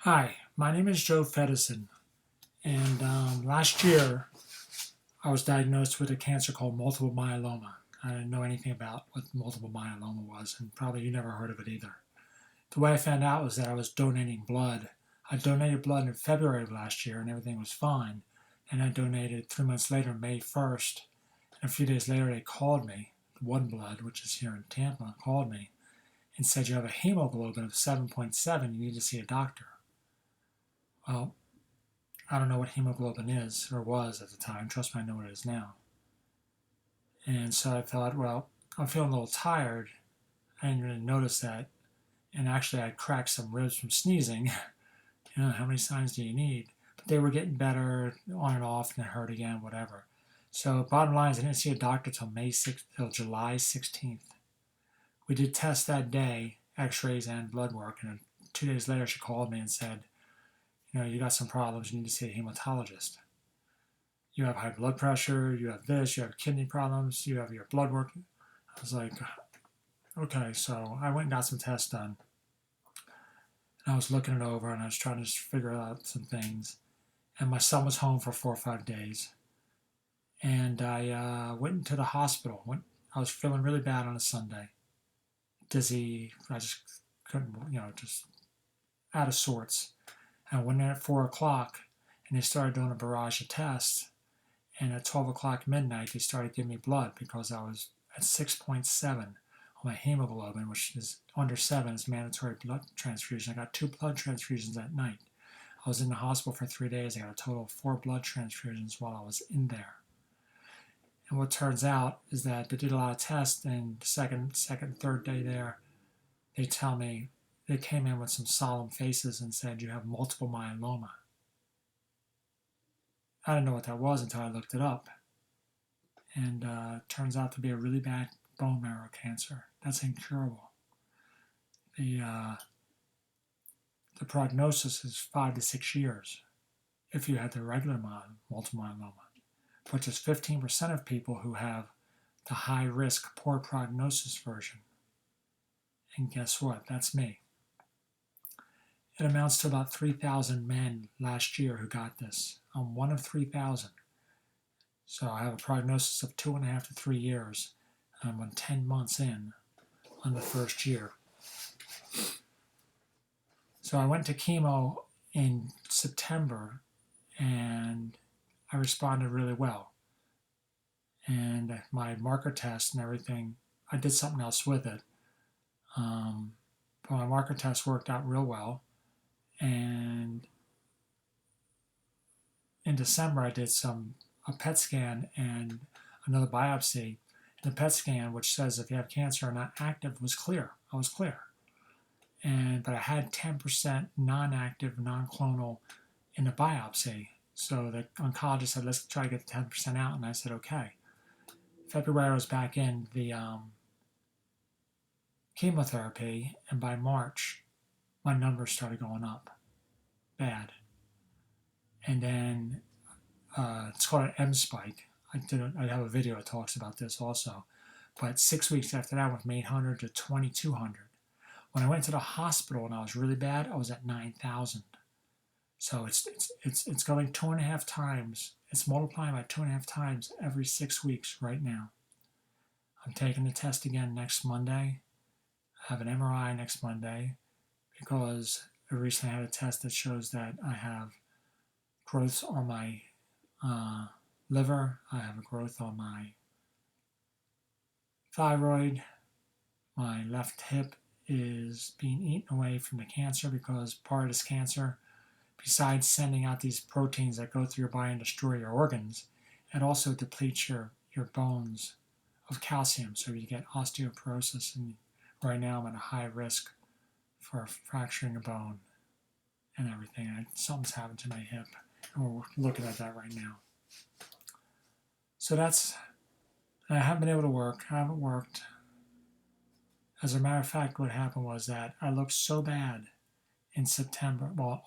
Hi, my name is Joe Fedison, and last year I was diagnosed with a cancer called multiple myeloma. I didn't know anything about what multiple myeloma was, and probably you never heard of it either. The way I found out was that I was donating blood. I donated blood in February of last year, and everything was fine. And I donated 3 months later, May 1st, and a few days later they called me. One Blood, which is here in Tampa, called me and said you have a hemoglobin of 7.7. You need to see a doctor. Well, I don't know what hemoglobin is or was at the time. Trust me, I know what it is now. And so I thought, well, I'm feeling a little tired. I didn't really notice that. And actually, I cracked some ribs from sneezing. How many signs do you need? But they were getting better on and off, and it hurt again, whatever. So bottom line is, I didn't see a doctor till till July 16th. We did tests that day, X-rays and blood work, and 2 days later, she called me and said, you got some problems. You need to see a hematologist. You have high blood pressure, you have this, you have kidney problems, you have your blood work. I was like, okay, so I went and got some tests done. And I was looking it over and I was trying to figure out some things. And my son was home for 4 or 5 days. And I went into the hospital. I was feeling really bad on a Sunday. Dizzy, I just couldn't, just out of sorts. And I went in at 4 o'clock and they started doing a barrage of tests. And at 12 o'clock midnight, they started giving me blood because I was at 6.7 on my hemoglobin, which is under 7 is mandatory blood transfusion. I got 2 blood transfusions that night. I was in the hospital for 3 days. I got a total of 4 blood transfusions while I was in there. And what turns out is that they did a lot of tests, and the second, third day there, they tell me they came in with some solemn faces and said, you have multiple myeloma. I didn't know what that was until I looked it up. And it turns out to be a really bad bone marrow cancer. That's incurable. The prognosis is 5 to 6 years if you had the regular multiple myeloma, but just 15% of people who have the high risk, poor prognosis version. And guess what? That's me. It amounts to about 3,000 men last year who got this. I'm one of 3,000. So I have a prognosis of 2.5 to 3 years. I'm on 10 months in on the first year. So I went to chemo in September and I responded really well. And my marker test and everything, I did something else with it. But my marker test worked out real well. And in December, I did a PET scan and another biopsy. The PET scan, which says if you have cancer or not active, was clear. I was clear. But I had 10% non-active, non-clonal in the biopsy. So the oncologist said, let's try to get the 10% out. And I said, okay. February, I was back in the chemotherapy. And by March, my numbers started going up. Bad. And then it's called an M spike. I have a video that talks about this also. But 6 weeks after that, I went from 800 to 2,200. When I went to the hospital and I was really bad, I was at 9,000. So it's going 2.5 times. It's multiplying by 2.5 times every 6 weeks right now. I'm taking the test again next Monday. I have an MRI next Monday because I recently had a test that shows that I have growths on my liver. I have a growth on my thyroid. My left hip is being eaten away from the cancer because part of this cancer, besides sending out these proteins that go through your body and destroy your organs, it also depletes your bones of calcium, so you get osteoporosis. And right now I'm at a high risk for fracturing a bone and everything. Something's happened to my hip, and we're looking at that right now. So I haven't been able to work. I haven't worked. As a matter of fact, what happened was that I looked so bad in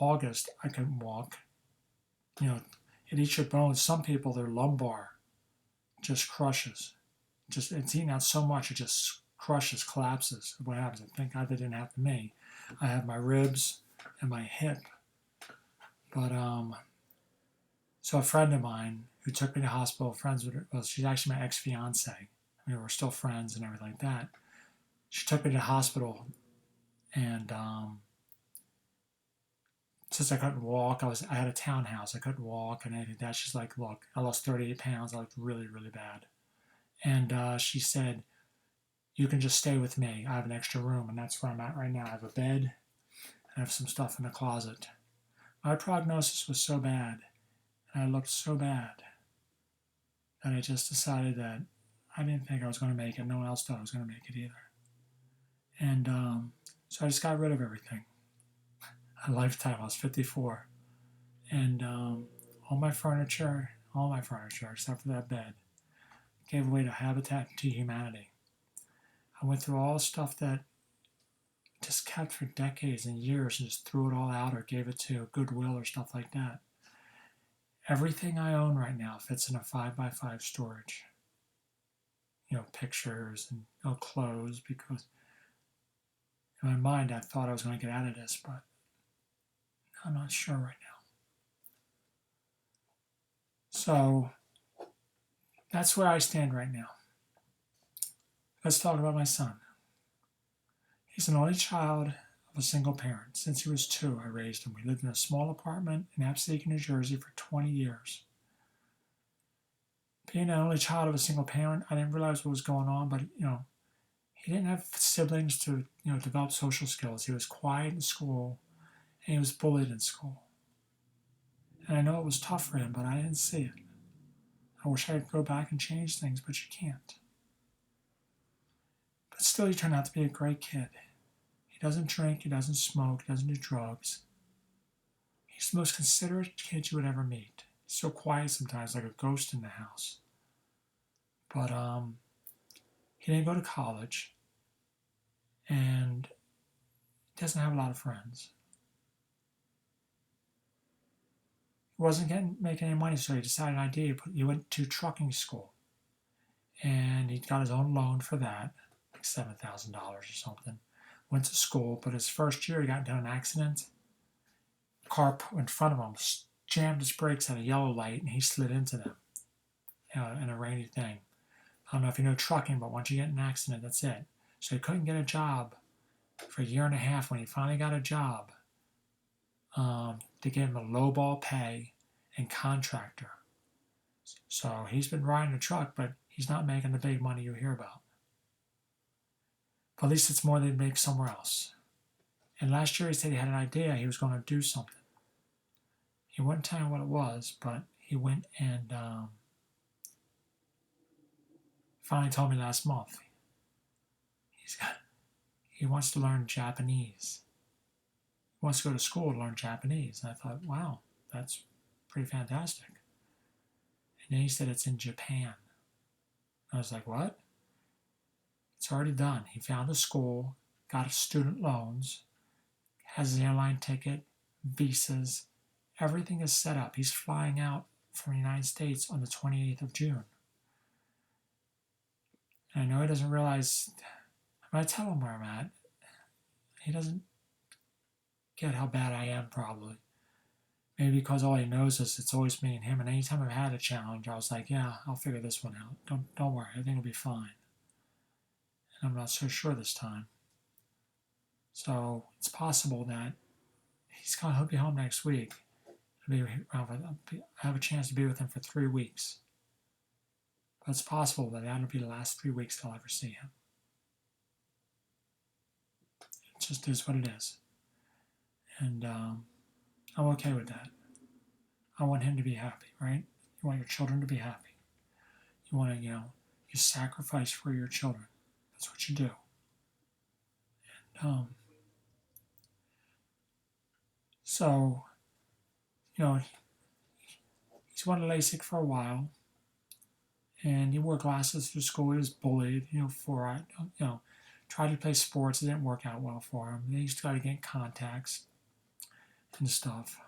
August, I couldn't walk. It eats your bones. Some people, their lumbar just crushes. It's eating out so much, it just crushes, collapses. What happens? Thank God that didn't happen to me. I have my ribs and my hip But so a friend of mine who took me to the hospital, friends with her, well, she's actually my ex-fiance. I mean, we're still friends and everything like that. She took me to the hospital, and since I couldn't walk, I had a townhouse. I couldn't walk and anything like that. She's like, "Look, I lost 38 pounds. I looked really, really bad." And she said, "You can just stay with me. I have an extra room, and that's where I'm at right now. I have a bed. I have some stuff in the closet." My prognosis was so bad, and I looked so bad that I just decided that I didn't think I was going to make it. No one else thought I was going to make it either. And so I just got rid of everything. A lifetime. I was 54. And all my furniture, except for that bed, gave away to Habitat to Humanity. I went through all the stuff that just kept for decades and years and just threw it all out or gave it to Goodwill or stuff like that. Everything I own right now fits in a 5x5 storage. Pictures and clothes, because in my mind I thought I was going to get out of this, but I'm not sure right now. So that's where I stand right now. Let's talk about my son. He's an only child of a single parent. Since he was 2, I raised him. We lived in a small apartment in Lasik, New Jersey for 20 years. Being an only child of a single parent, I didn't realize what was going on, but he didn't have siblings to develop social skills. He was quiet in school, and he was bullied in school. And I know it was tough for him, but I didn't see it. I wish I could go back and change things, but you can't. But still, he turned out to be a great kid. He doesn't drink, he doesn't smoke, he doesn't do drugs. He's the most considerate kid you would ever meet. He's so quiet sometimes, like a ghost in the house. But he didn't go to college, and he doesn't have a lot of friends. He wasn't making any money, so he decided an idea. He went to trucking school, and he got his own loan for that, like $7,000 or something. Went to school, but his first year he got into an accident. A car in front of him jammed his brakes at a yellow light, and he slid into them in a rainy thing. I don't know if you know trucking, but once you get in an accident, that's it. So he couldn't get a job for a year and a half. When he finally got a job, they gave him a lowball pay and contractor. So he's been riding a truck, but he's not making the big money you hear about. But at least it's more than he'd make somewhere else. And last year he said he had an idea. He was going to do something. He wouldn't tell me what it was, but he went and finally told me last month. He wants to learn Japanese. He wants to go to school to learn Japanese. And I thought, wow, that's pretty fantastic. And then he said it's in Japan. I was like, what? It's already done. He found a school, got student loans, has an airline ticket, visas. Everything is set up. He's flying out from the United States on the 28th of June. And I know he doesn't realize, when I tell him where I'm at, he doesn't get how bad I am, probably. Maybe because all he knows is it's always me and him. And anytime I've had a challenge, I was like, yeah, I'll figure this one out. Don't worry, everything will be fine. And I'm not so sure this time. So it's possible that he'll be home next week. I have a chance to be with him for 3 weeks. But it's possible that that'll be the last 3 weeks I'll ever see him. It just is what it is. And I'm okay with that. I want him to be happy, right? You want your children to be happy. You want to, you sacrifice for your children. That's what you do. And so, he's went to Lasik for a while, and he wore glasses through school. He was bullied, tried to play sports. It didn't work out well for him. Then he started getting contacts and stuff.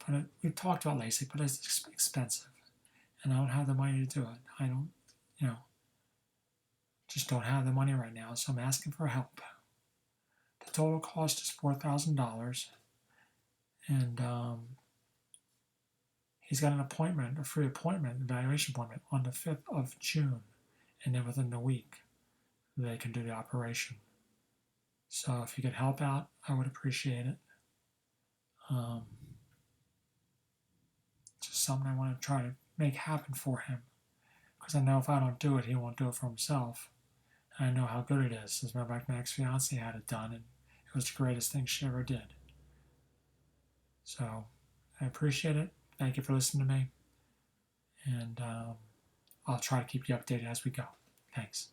But we talked about Lasik, but it's expensive, and I don't have the money to do it. I don't, just don't have the money right now, so I'm asking for help. The total cost is $4,000, and He's got an appointment, a free appointment, evaluation appointment on the 5th of June. And then within the week, they can do the operation. So if you could help out, I would appreciate it. Just something I want to try to make happen for him. Because I know if I don't do it, he won't do it for himself. And I know how good it is. As a matter of fact, my ex-fiance had it done, and it was the greatest thing she ever did. So I appreciate it. Thank you for listening to me. And I'll try to keep you updated as we go. Thanks.